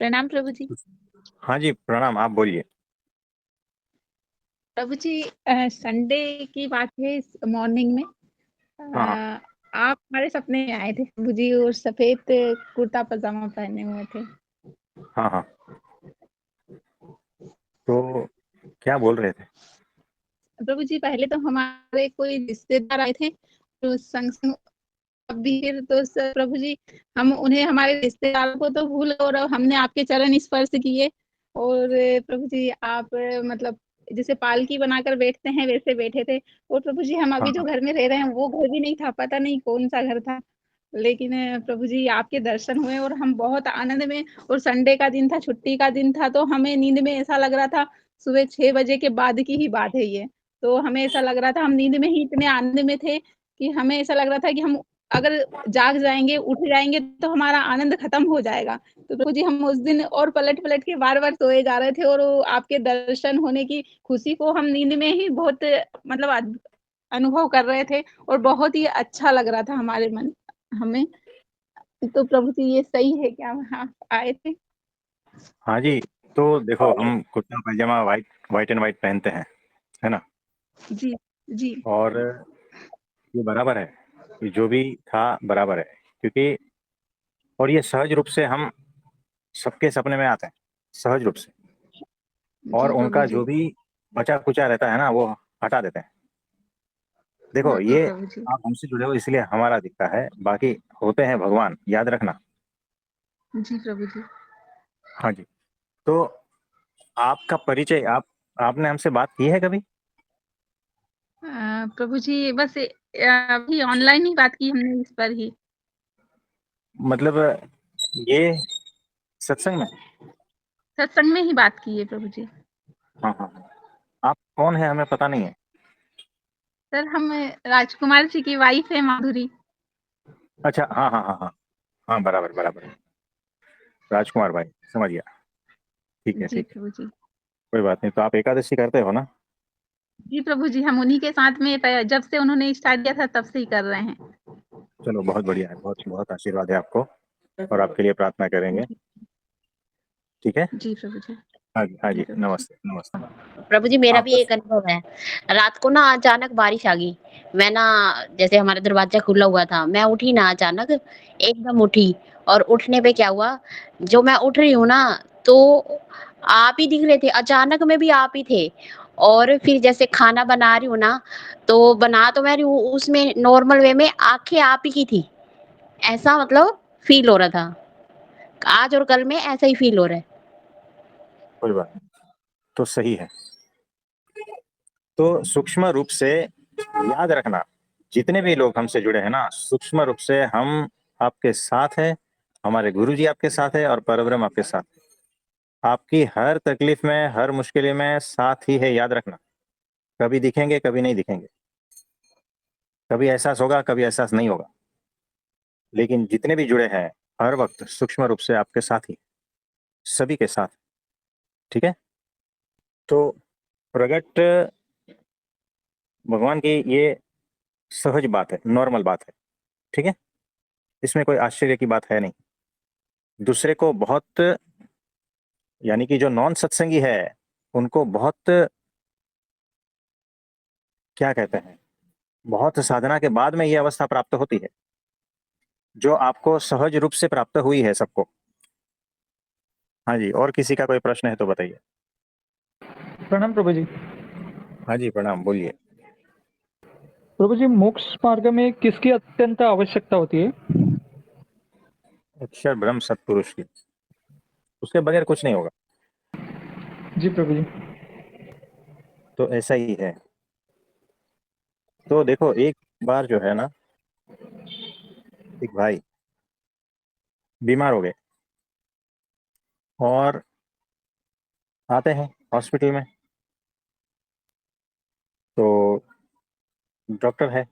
प्रणाम प्रभु जी। हाँ जी, प्रणाम। आप बोलिए। प्रभु जी, संडे की बात है इस मॉर्निंग में। हाँ, हाँ। आप हमारे सपने में आए थे प्रभु जी, और सफेद कुर्ता पजामा पहने हुए थे। हाँ, हाँ। तो क्या बोल रहे थे? प्रभु जी, पहले तो हमारे कोई रिश्तेदार आए थे तो संग संग अभी फिर तो प्रभु जी, हम उन्हें, हमारे रिश्तेदारों को तो भूल, और हमने आपके चरण स्पर्श किए। और प्रभु जी, आप मतलब जैसे पालकी बनाकर बैठते हैं वैसे बैठे थे। और प्रभु जी, हम हाँ, अभी जो हाँ। घर में रह रहे हैं वो घर भी नहीं था, पता नहीं कौन सा घर था। लेकिन प्रभु जी, आपके दर्शन हुए और हम बहुत आनंद में। और संडे का दिन था, छुट्टी का दिन था, तो हमें नींद में ऐसा लग रहा था सुबह 6 बजे के बाद की ही बात है ये। तो हमें ऐसा लग रहा था, हम नींद में ही इतने आनंद में थे कि हमें ऐसा लग रहा था कि हम अगर जाग जाएँगे, उठ जाएँगे तो हमारा आनंद खत्म हो जाएगा। तो प्रभु जी, हम उस दिन और पलट-पलट के बार-बार सोए जा रहे थे, और वो आपके दर्शन होने की खुशी को हम नींद में ही बहुत मतलब अनुभव कर रहे थे, और बहुत ही अच्छा लग रहा था हमारे मन हमें। तो प्रभु जी, ये सही है क्या आप आए थे? हाँ जी, तो देखो, हम कुर्ता पैजामा व्हाइट एंड व्हाइट पहनते हैं, है ना? जी, जी। और ये बराबर है, ये जो भी था बराबर है, क्योंकि और ये सहज रूप से हम सबके सपने में आते हैं, सहज रूप से। और जी प्रभु उनका जी। जो भी बचा-कुचा रहता है ना, वो हटा देते हैं। देखो, जी ये प्रभु जी। आप हमसे जुड़े हो इसलिए हमारा दिखता है, बाकी होते हैं भगवान, याद रखना। जी प्रभु जी। हाँ जी। तो आपका परिचय, आपने हमसे बात की है कभी? प्रभु जी, बस अभी ऑनलाइन ही बात की हमने इस पर ही। मतलब ये सत्संग में? सत्संग में ही बात की है प्रभु जी। हाँ, हाँ, हाँ। आप कौन है हमें पता नहीं है। सर, हम राजकुमार जी की वाइफ है माधुरी। अच्छा, हाँ, हाँ, हाँ, हाँ। हाँ, बराबर, बराबर। राजकुमार भाई, समझ गया। ठीक है, जी ठीक है। प्रभु जी। कोई बात नहीं। तो आप एकादशी करते हो ना? जी प्रभु जी, हम उन्हीं के साथ में जब से उन्होंने स्टार्ट किया था तब से ही कर रहे हैं। चलो, बहुत बढ़िया है, बहुत बहुत आशीर्वाद है आपको, और आपके लिए प्रार्थना करेंगे। जी, ठीक है। जी प्रभु जी। हाँ जी, हाँ जी जी, प्रभु जी। नमस्ते, नमस्ते। प्रभु जी, मेरा आप भी एक अनुभव है। रात को ना अचानक बारिश आ गई। मैं ना, जैसे हमारा दरवाजा खुला हुआ था, मैं उठी ना अचानक, एकदम उठी। और उठने पे क्या हुआ, जो मैं उठ रही हूँ ना, तो आप ही दिख रहे थे, अचानक में भी आप ही थे। और फिर जैसे खाना बना रही हूँ ना, तो बना तो मैं रही हूँ, उसमें नॉर्मल वे में आँखें आप ही की थी। ऐसा मतलब फ़ील हो रहा था। आज और कल में ऐसा ही फ़ील हो रहा है। कोई बात नहीं, तो सही है। तो सूक्ष्म रूप से याद रखना, जितने भी लोग हमसे जुड़े हैं ना, सूक्ष्म रूप से हम आपके साथ हैं, हमारे गुरुजी आपके साथ है, और परब्रह्म आपके साथ है। आपकी हर तकलीफ में, हर मुश्किल में साथ ही है, याद रखना। कभी दिखेंगे, कभी नहीं दिखेंगे, कभी एहसास होगा, कभी एहसास नहीं होगा, लेकिन जितने भी जुड़े हैं हर वक्त सूक्ष्म रूप से आपके साथ ही, सभी के साथ। ठीक है। तो प्रगट भगवान की ये सहज बात है, नॉर्मल बात है। ठीक है। इसमें कोई आश्चर्य की बात है नहीं। दूसरे को बहुत, यानी कि जो नॉन सत्संगी है, उनको बहुत, क्या कहते हैं, बहुत साधना के बाद में ये अवस्था प्राप्त होती है, जो आपको सहज रूप से प्राप्त हुई है सबको। हाँ जी, और किसी का कोई प्रश्न है तो बताइए। प्रणाम प्रभु जी। हाँ जी, प्रणाम, बोलिए। प्रभु जी, मोक्ष मार्ग में किसकी अत्यंत आवश्यकता होती है? अक्षर ब्रह्म सत्पुरुष की, उसके बगैर कुछ नहीं होगा। जी प्रभु जी। तो ऐसा ही है। तो देखो, एक बार जो है ना, एक भाई बीमार हो गए, और आते हैं हॉस्पिटल में, तो डॉक्टर है।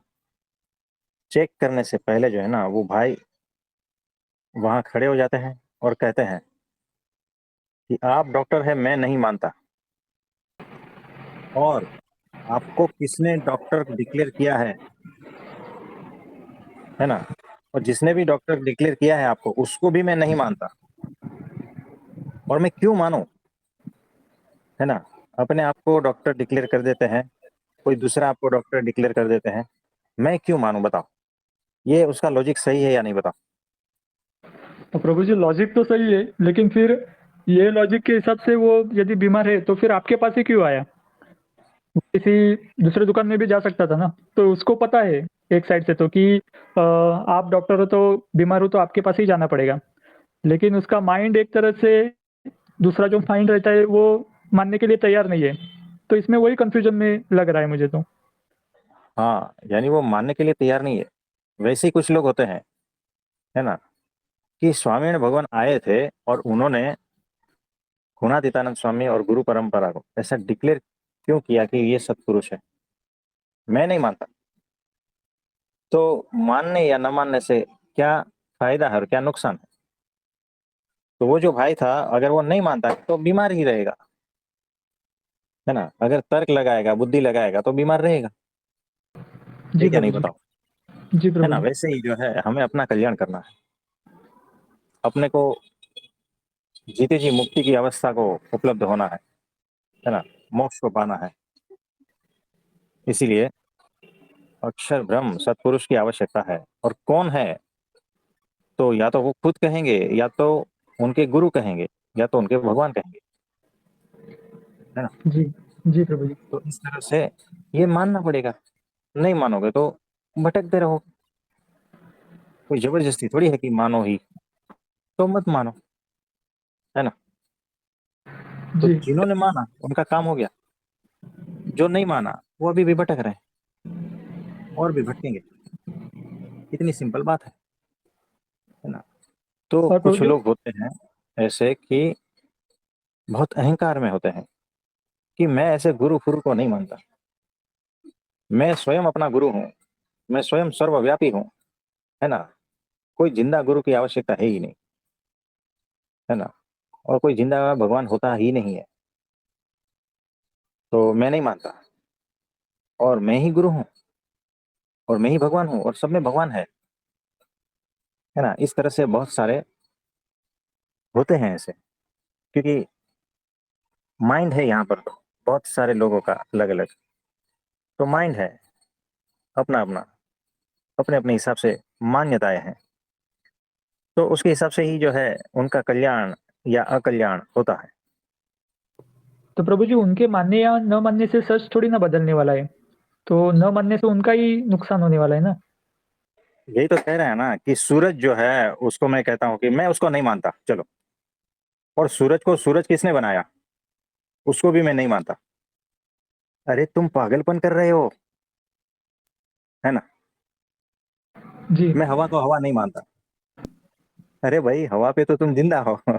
चेक करने से पहले जो है ना, वो भाई वहां खड़े हो जाते हैं और कहते हैं कि आप डॉक्टर है, मैं नहीं मानता, और आपको किसने डॉक्टर डिक्लेयर किया है ना, और जिसने भी डॉक्टर डिक्लेयर किया है आपको, उसको भी मैं नहीं मानता। और मैं क्यों मानूं, है ना। अपने आप को डॉक्टर डिक्लेयर कर देते हैं, कोई दूसरा आपको डॉक्टर डिक्लेयर कर देते हैं, मैं क्यों मानूं बताओ, ये उसका लॉजिक सही है या नहीं बताओ। तो प्रभु जी लॉजिक तो सही है, लेकिन फिर ये लॉजिक के हिसाब से वो यदि बीमार है तो फिर आपके पास ही क्यों आया? किसी दूसरे दुकान में भी जा सकता था ना। तो उसको पता है एक साइड से तो कि आप डॉक्टर हो तो बीमार हो तो आपके पास ही जाना पड़ेगा। लेकिन उसका माइंड एक तरह से दूसरा जो माइंड रहता है वो मानने के लिए तैयार नहीं है। तो इसमें वही कन्फ्यूजन में लग रहा है मुझे तो। हाँ, यानी वो मानने के लिए तैयार नहीं है। वैसे ही कुछ लोग होते हैं, है ना, कि स्वामीनारायण भगवान आए थे और उन्होंने गुणातीतानंद स्वामी और गुरु परंपरा को ऐसा डिक्लेयर क्यों किया कि ये सत्पुरुष है। मैं नहीं मानता। तो मानने या न मानने से क्या फायदा है और क्या नुकसान है। तो वो जो भाई था, अगर वो नहीं मानता तो बीमार ही रहेगा, है ना। अगर तर्क लगाएगा, बुद्धि लगाएगा तो बीमार रहेगा। जी ठीक है, प्रभु नहीं जी। बताओ, जी है प्रभु ना। जी। वैसे ही जो है हमें अपना कल्याण करना है, अपने को जीते जी मुक्ति की अवस्था को उपलब्ध होना है ना, मोक्ष को पाना है। इसीलिए अक्षर ब्रह्म सत्पुरुष की आवश्यकता है। और कौन है, तो या तो वो खुद कहेंगे, या तो उनके गुरु कहेंगे, या तो उनके भगवान कहेंगे, है ना। जी। जी प्रभु जी। तो इस तरह से ये मानना पड़ेगा। नहीं मानोगे तो भटकते रहो। कोई जबरदस्ती थोड़ी है कि मानो ही, तो मत मानो, है ना। तो जी। जिन्होंने माना उनका काम हो गया, जो नहीं माना वो अभी भी भटक रहे हैं और भी भटकेंगे। इतनी सिंपल बात है ना। तो और प्रभु कुछ जी। लोग होते हैं ऐसे कि बहुत अहंकार में होते हैं कि मैं ऐसे गुरु फुरु को नहीं मानता, मैं स्वयं अपना गुरु हूँ, मैं स्वयं सर्वव्यापी हूँ, है ना। कोई जिंदा गुरु की आवश्यकता है ही नहीं, है ना। और कोई जिंदा भगवान होता ही नहीं है। तो मैं नहीं मानता, और मैं ही गुरु हूँ, और मैं ही भगवान हूँ, और सब में भगवान है ना। इस तरह से बहुत सारे होते हैं ऐसे, क्योंकि माइंड है यहाँ पर, तो बहुत सारे लोगों का अलग अलग, तो माइंड है अपना अपना, अपने अपने हिसाब से मान्यताएं हैं। तो उसके हिसाब से ही जो है उनका कल्याण या अकल्याण होता है। तो प्रभु जी उनके मानने या न मानने से सच थोड़ी ना बदलने वाला है। तो न मानने से उनका ही नुकसान होने वाला है ना। यही तो कह रहे हैं ना कि सूरज जो है उसको मैं कहता हूं कि मैं उसको नहीं मानता, चलो। और सूरज को सूरज किसने बनाया, उसको भी मैं नहीं मानता। अरे तुम पागलपन कर रहे हो, है ना। जी। मैं हवा को हवा नहीं मानता। अरे भाई, हवा पे तो तुम जिंदा हो है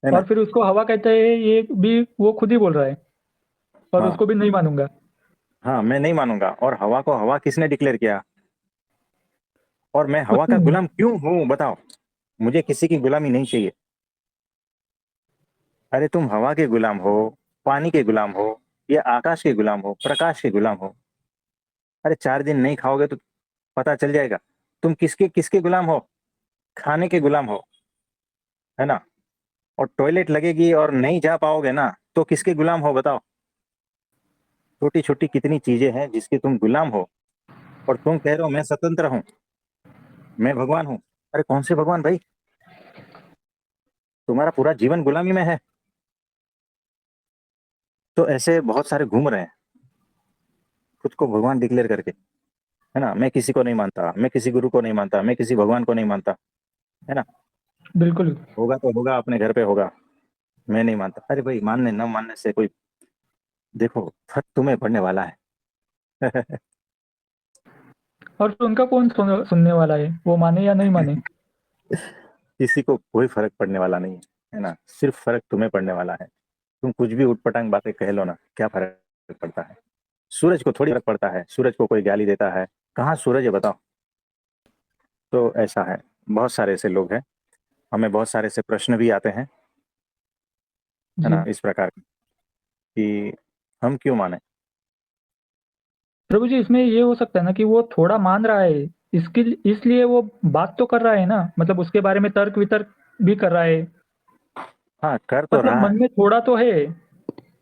और ना। फिर उसको हवा कहते हैं ये भी वो खुद ही बोल रहा है। और हाँ उसको भी नहीं मानूंगा। हाँ, मैं नहीं मानूंगा। और हवा को हवा किसने डिक्लेयर किया, और मैं हवा उसने का नहीं। गुलाम क्यों हूं बताओ। मुझे किसी की गुलामी नहीं चाहिए। अरे तुम हवा के गुलाम हो, पानी के गुलाम हो, या आकाश के गुलाम हो, प्रकाश के गुलाम हो। अरे 4 दिन नहीं खाओगे तो पता चल जाएगा तुम किसके किसके गुलाम हो। खाने के गुलाम हो, है ना। और टॉयलेट लगेगी और नहीं जा पाओगे ना, तो किसके गुलाम हो बताओ। छोटी छोटी कितनी चीजें हैं जिसके तुम गुलाम हो, और तुम कह रहे हो मैं स्वतंत्र हूं, मैं भगवान हूं। अरे कौन से भगवान भाई, तुम्हारा पूरा जीवन गुलामी में है। तो ऐसे बहुत सारे घूम रहे हैं खुद को भगवान डिक्लेयर करके, है ना। मैं किसी को नहीं मानता, मैं किसी गुरु को नहीं मानता, मैं किसी भगवान को नहीं मानता, है ना। बिल्कुल। होगा तो होगा, अपने घर पे होगा, मैं नहीं मानता। अरे भाई, मानने न मानने से कोई, देखो, फर्क तुम्हें पड़ने वाला है और फिर उनका कौन सुनने वाला है, वो माने या नहीं माने। किसी को कोई फर्क पड़ने वाला नहीं है ना। सिर्फ फर्क तुम्हें पड़ने वाला है। तुम कुछ भी उटपटांग बातें कह लो ना, क्या फर्क पड़ता है। सूरज को थोड़ी फर्क पड़ता है, सूरज को कोई गाली देता है, कहाँ सूरज है बताओ। तो ऐसा है, बहुत सारे ऐसे लोग हैं, हमें बहुत सारे ऐसे प्रश्न भी आते हैं, है जी। ना, इस प्रकार के, कि हम क्यों माने। प्रभु जी इसमें ये हो सकता है ना कि वो थोड़ा मान रहा है, इसके इसलिए वो बात तो कर रहा है ना, मतलब उसके बारे में तर्क वितर्क भी कर रहा है। हाँ कर तो मतलब रहा मन है। में थोड़ा तो है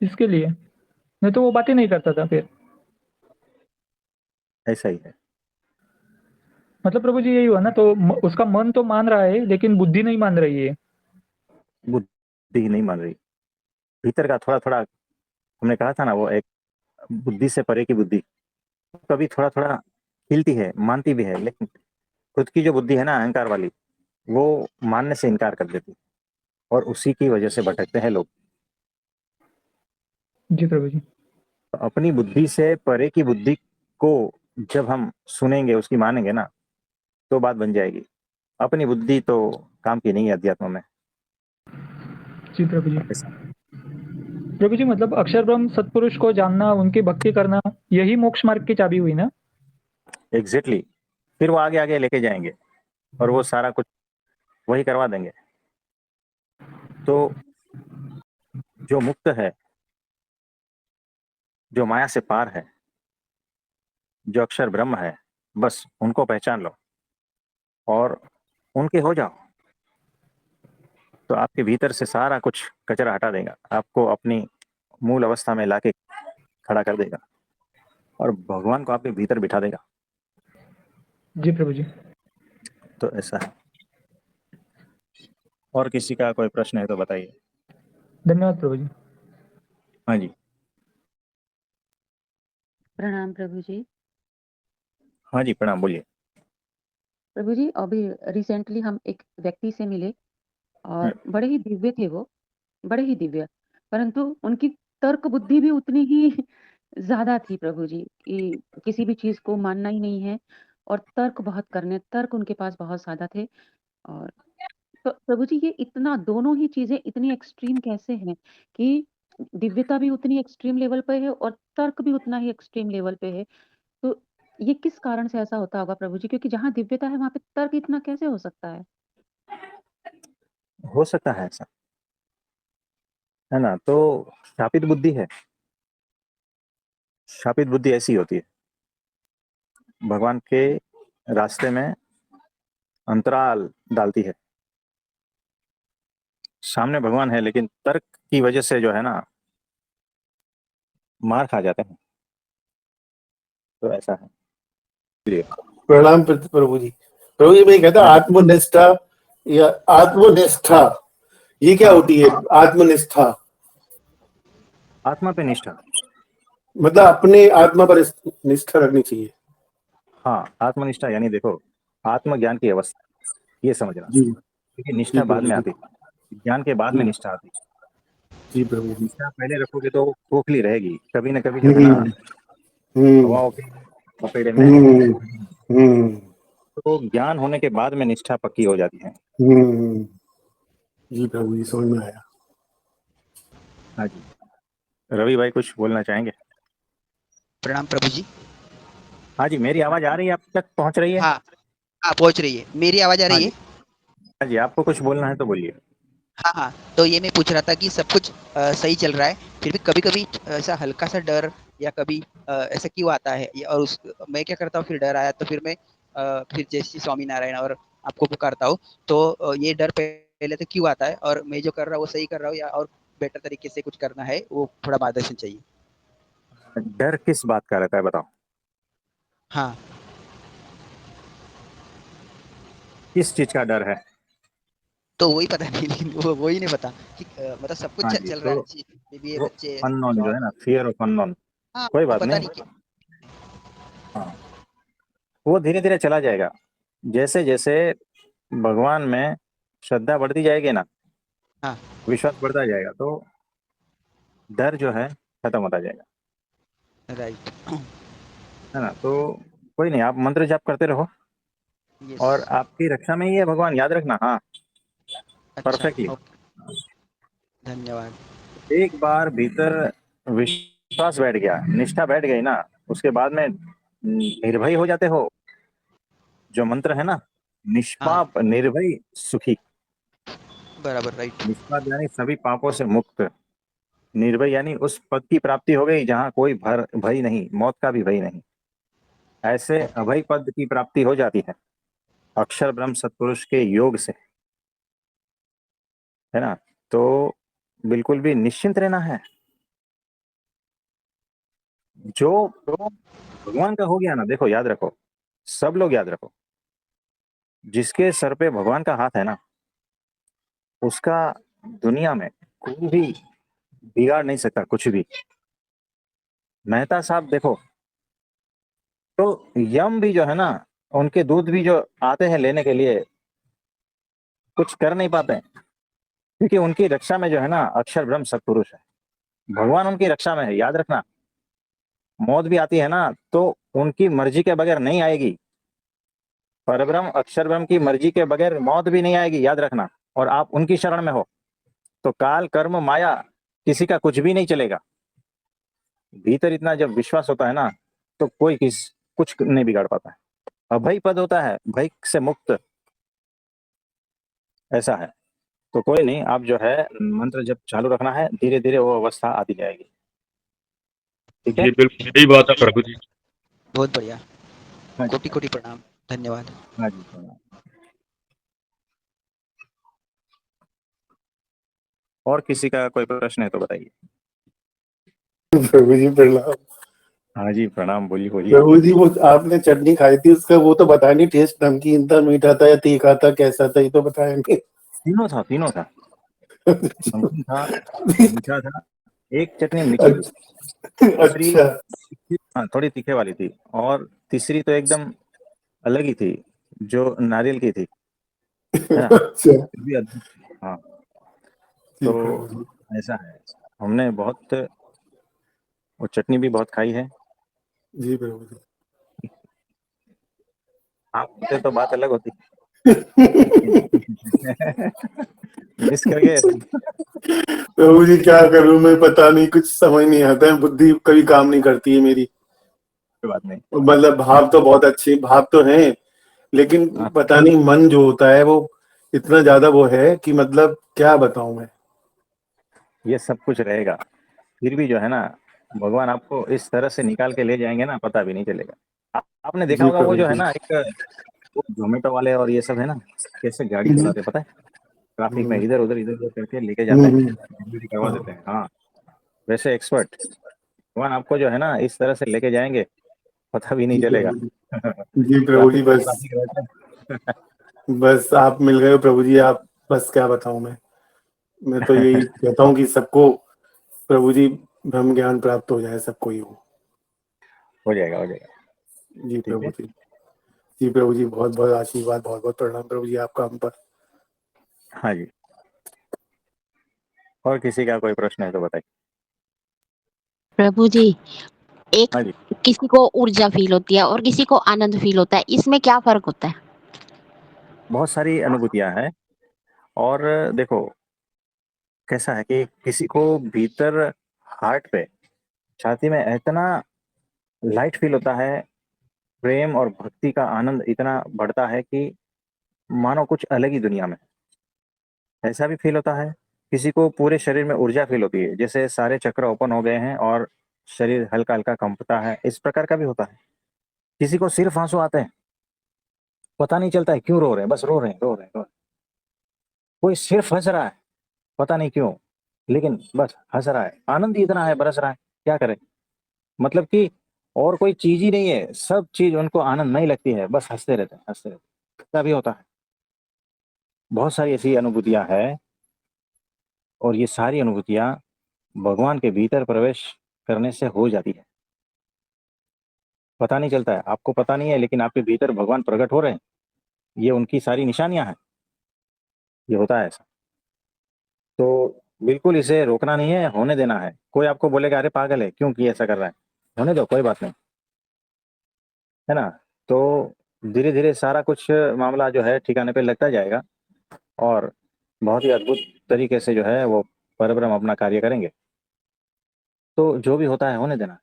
इसके लिए, नहीं तो वो बातें नहीं करता था फिर। ऐसा ही है। मतलब प्रभु जी यही हुआ ना, तो उसका मन तो मान रहा है लेकिन बुद्धि नहीं मान रही है। बुद्धि ही नहीं मान रही। भीतर का थोड़ा थोड़ा, हमने कहा था ना, वो एक बुद्धि से परे की बुद्धि कभी थोड़ा थोड़ा हिलती है, मानती भी है, लेकिन खुद की जो बुद्धि है ना, अहंकार वाली, वो मानने से इनकार कर देती है, और उसी की वजह से भटकते हैं लोग। जी प्रभु जी। तो अपनी बुद्धि से परे की बुद्धि को जब हम सुनेंगे, उसकी मानेंगे ना, तो बात बन जाएगी। अपनी बुद्धि तो काम की नहीं है अध्यात्म में। जी प्रभु जी। ऐसा। प्रभु जी मतलब अक्षर ब्रह्म सत्पुरुष को जानना, उनकी भक्ति करना, यही मोक्ष मार्ग की चाबी हुई ना। एग्जैक्टली। फिर वो आगे आगे लेके जाएंगे, और वो सारा कुछ वही करवा देंगे। तो जो मुक्त है, जो माया से पार है, जो अक्षर ब्रह्म है, बस उनको पहचान लो और उनके हो जाओ, तो आपके भीतर से सारा कुछ कचरा हटा देगा, आपको अपनी मूल अवस्था में लाके खड़ा कर देगा, और भगवान को आपके भीतर बिठा देगा। जी प्रभु जी। तो ऐसा है। और किसी का कोई प्रश्न है तो बताइए। धन्यवाद प्रभु जी। हाँ जी। प्रणाम प्रभु जी। हाँ जी, प्रणाम, बोलिए। प्रभु जी अभी रिसेंटली हम एक व्यक्ति से मिले और बड़े ही दिव्य थे वो, बड़े ही दिव्य, परंतु उनकी तर्क बुद्धि भी उतनी ही ज़्यादा थी प्रभु जी, कि किसी भी चीज़ को मानना ही नहीं है और तर्क बहुत करने, तर्क उनके पास बहुत ज़्यादा थे। और तो प्रभु जी ये इतना दोनों ही चीज़ें इतनी एक्सट्रीम कैसे हैं कि दिव्यता भी उतनी एक्सट्रीम लेवल पे है और तर्क भी उतना ही एक्सट्रीम लेवल पे है। तो ये किस कारण से ऐसा होता होगा प्रभु जी? क्योंकि जहाँ दिव्यता है वहाँ पे तर्क इतना कैसे हो सकता है? हो सकता है ऐसा, है ना। तो शापित बुद्धि है। शापित बुद्धि ऐसी होती है, भगवान के रास्ते में अंतराल डालती है। सामने भगवान है, लेकिन तर्क की वजह से जो है ना, मार खा जाते हैं। तो ऐसा है। चलिए। प्रणाम प्रभु जी। प्रभु जी मैं कहता हाँ जी। आत्मनिष्ठा या आत्मनिष्ठा, ये क्या हाँ, होती है? आत्मनिष्ठा आत्मा पे निष्ठा। मतलब अपने आत्मा पर निष्ठा रखनी चाहिए। हाँ, आत्मनिष्ठा यानी देखो, आत्मज्ञान की अवस्था, ये समझना। जी क्योंकि जी निष्ठा बाद प्रभु में जी। आती है, ज्ञान के बाद में जी निष्ठा आती है। जी प्रभु जी। निष्ठा पहले रखोगे तो वो खोखली रहेगी, कभी न कभी जो है ना, हम्म हम्म हवाओं के पपेड़े में हम्म उलझेगी। हम्म तो ज्ञान होने के बाद में निष्ठा पक्की हो जाती है। हम्म। जी प्रभु जी समझ में आया। हाँ जी। रवि भाई कुछ बोलना चाहेंगे? प्रणाम प्रभु जी। हाँ जी, मेरी आवाज आ रही है, आप तक पहुंच रही है? हाँ, हाँ पहुँच रही है। मेरी आवाज़ आ हाँ रही जी। है? हाँ जी, आपको कुछ बोलना है तो बोलिए। हाँ, हाँ। तो ये मैं पूछ रहा था कि सब कुछ सही चल रहा है, फिर भी कभी-कभी ऐसा हल्का-सा डर या कभी ऐसा क्यों आता है? और मैं क्या करता हूँ, फिर डर आया तो फिर मैं फिर जय श्री स्वामीनारायण और आपको पुकारता हूँ। तो ये डर पहले तो क्यों आता है? और मैं जो कर रहा हूँ वो सही कर रहा हूँ या और बेटर तरीके से कुछ करना है, वो थोड़ा मार्गदर्शन चाहिए। डर किस बात का रहता है, बताओ? हाँ, किस चीज का डर है? तो वही पता नहीं लेकिन वो वही नहीं पता कि मतलब सब कुछ हाँ च जी, चल रहा तो है, अच्छी बीबीए वो बच्चे अननोन जो जॉब। है ना, फियर ऑफ अननोन। हाँ, कोई वो बात पता नहीं। नहीं क्या। हाँ, वो धीरे धीरे चला जाएगा। जैसे जैसे भगवान में श्रद्धा बढ़ती जाएगी ना, हाँ, विश्वास बढ़ता जाएगा, तो डर जो है खत्म होता जाएगा, राइट। है ना। तो कोई नहीं, आप मंत्र जाप करते रहो, यस। और आपकी रक्षा में ही है भगवान, याद रखना। हाँ, अच्छा, परफेक्टली। ओके, धन्यवाद। एक बार भीतर विश्वास बैठ गया, निष्ठा बैठ गई ना, उसके बाद में निर्भय हो जाते हो। जो मंत्र है ना, हाँ, निष्पाप निर्भय सुखी। बराबर, राइट। निष्पाप यानी सभी पापों से मुक्त। निर्भय यानी उस पद की प्राप्ति हो गई जहां कोई भय नहीं, मौत का भी भय नहीं। ऐसे ओके, अभय पद की प्राप्ति हो जाती है अक्षर ब्रह्म सत्पुरुष के योग से, है ना। तो बिल्कुल भी निश्चिंत रहना है। जो भगवान का हो गया ना, देखो याद रखो, सब लोग याद रखो, जिसके सर पे भगवान का हाथ है ना, उसका दुनिया में कोई भी बिगाड़ नहीं सकता कुछ भी। मेहता साहब देखो, तो यम भी जो है ना, उनके दूध भी जो आते हैं लेने के लिए, कुछ कर नहीं पाते हैं, क्योंकि उनकी रक्षा में जो है ना अक्षर ब्रह्म सत्पुरुष है, भगवान उनकी रक्षा में है। याद रखना, मौत भी आती है ना तो उनकी मर्जी के बगैर नहीं आएगी। परब्रह्म अक्षर ब्रह्म की मर्जी के बगैर मौत भी नहीं आएगी, याद रखना। और आप उनकी शरण में हो तो काल कर्म माया किसी का कुछ भी नहीं चलेगा। भीतर इतना जब विश्वास होता है ना, तो कोई कुछ नहीं बिगाड़ पाता है। अभय पद होता है, भय से मुक्त, ऐसा है। तो कोई नहीं, आप जो है मंत्र जब चालू रखना है, धीरे धीरे वो अवस्था आती जाएगी। ठीक है। जी बिल्कुल सही बात है प्रभु जी। बहुत बढ़िया। हाँ जी, कोटि कोटि प्रणाम, धन्यवाद। हाँ जी, प्रणाम। और किसी का कोई प्रश्न है तो बताइए। प्रभु जी प्रणाम। हाँ जी, प्रणाम, बोलिए बोलिए। प्रभु जी, वो आपने चटनी खाई थी, उसका वो तो बताया नहीं, टेस्ट नमकीन था, मीठा था या तीखा था, कैसा था, ये तो बताया नहीं। तीनों था, तीनों था, नमकीन था, मीठा था, एक चटनी मीठी थी, दूसरी अच्छा। हाँ थोड़ी तीखे वाली थी, और तीसरी तो एकदम अलग ही थी, जो नारियल की थी, है ना, अच्छा। फिर भी अद्भुत थी। हाँ, जी प्रभु तो जी। ऐसा है, हमने बहुत वो चटनी भी बहुत खाई है। जी प्रभु जी। आपसे तो बात अलग होती मिस कर गए। प्रभु जी क्या करूं मैं, पता नहीं, कुछ समझ नहीं आता है, बुद्धि कभी काम नहीं करती है मेरी। कोई बात नहीं। मतलब भाव तो बहुत अच्छे भाव तो हैं, लेकिन हाँ, पता नहीं मन जो होता है वो इतना ज्यादा वो है कि मतलब क्या बताऊं मैं। ये सब कुछ रहेगा, फिर भी जो है ना, भगवान आपको इस तरह से निकाल के ले जाएंगे ना, पता भी नहीं चलेगा। आपने देखा जी होगा, वो प्रभु जो है जी। ना, एक जोमेटो वाले और ये सब है ना, कैसे गाड़ी हम्म, चलाते हैं, पता है, ट्रैफिक में हम्म, इधर उधर करके लेके जाते हैं, हम्म, डिलीवरी करवा हाँ। देते हैं। हाँ, वैसे एक्सपर्ट भगवान आपको जो है ना इस तरह से लेके जाएंगे, पता भी नहीं जी चलेगा। प्रभु जी। जी प्रभु जी, ट्रैफिक बस ट्रैफिक रहता है। बस आप मिल गए हो प्रभु जी, आप, बस क्या बताऊं मैं तो यही कहता हूँ कि सबको प्रभु जी ब्रह्म ज्ञान प्राप्त हो जाए, सबको ही हो। हो जाएगा, हो जाएगा। जी ठीक है। प्रभु जी। जी प्रभु जी, बहुत बहुत आशीर्वाद, बहुत बहुत प्रणाम प्रभु जी आपका हम पर। हाँ जी, और किसी का कोई प्रश्न है तो बताइए। प्रभु जी, एक हाँ जी, किसी को ऊर्जा फील होती है और किसी को आनंद फील होता है, इसमें क्या फ़र्क होता है? बहुत सारी अनुभूतियां हैं। और देखो, कैसा है कि किसी को भीतर हार्ट पे, छाती में इतना लाइट फील होता है, प्रेम और भक्ति का आनंद इतना बढ़ता है कि मानो कुछ अलग ही दुनिया में, ऐसा भी फील होता है। किसी को पूरे शरीर में ऊर्जा फील होती है, जैसे सारे चक्र ओपन हो गए हैं और शरीर हल्का हल्का कंपता है, इस प्रकार का भी होता है। किसी को सिर्फ आंसू आते हैं, पता नहीं चलता है क्यों रो रहे हैं, बस रो रहे हैं, रो रहे हैं, रो रहे हैं। कोई सिर्फ हंस रहा है, पता नहीं क्यों, लेकिन बस हंस रहा है, आनंद ही इतना है, बरस रहा है, क्या करे। मतलब कि और कोई चीज ही नहीं है, सब चीज उनको आनंद नहीं लगती है, बस हंसते रहते हैं, हंसते रहते हैं। ऐसा भी होता है। बहुत सारी ऐसी अनुभूतियां हैं, और ये सारी अनुभूतियां भगवान के भीतर प्रवेश करने से हो जाती है। पता नहीं चलता है, आपको पता नहीं है, लेकिन आपके भीतर भगवान प्रकट हो रहे हैं, ये उनकी सारी निशानियां हैं। ये होता है ऐसा। तो बिल्कुल इसे रोकना नहीं है, होने देना है। कोई आपको बोलेगा अरे पागल है, क्यों किए ऐसा कर रहा है, होने दो, कोई बात नहीं, है ना। तो धीरे धीरे सारा कुछ मामला जो है ठिकाने पे लगता जाएगा, और बहुत ही अद्भुत तरीके से जो है वो परब्रह्म अपना कार्य करेंगे। तो जो भी होता है होने देना।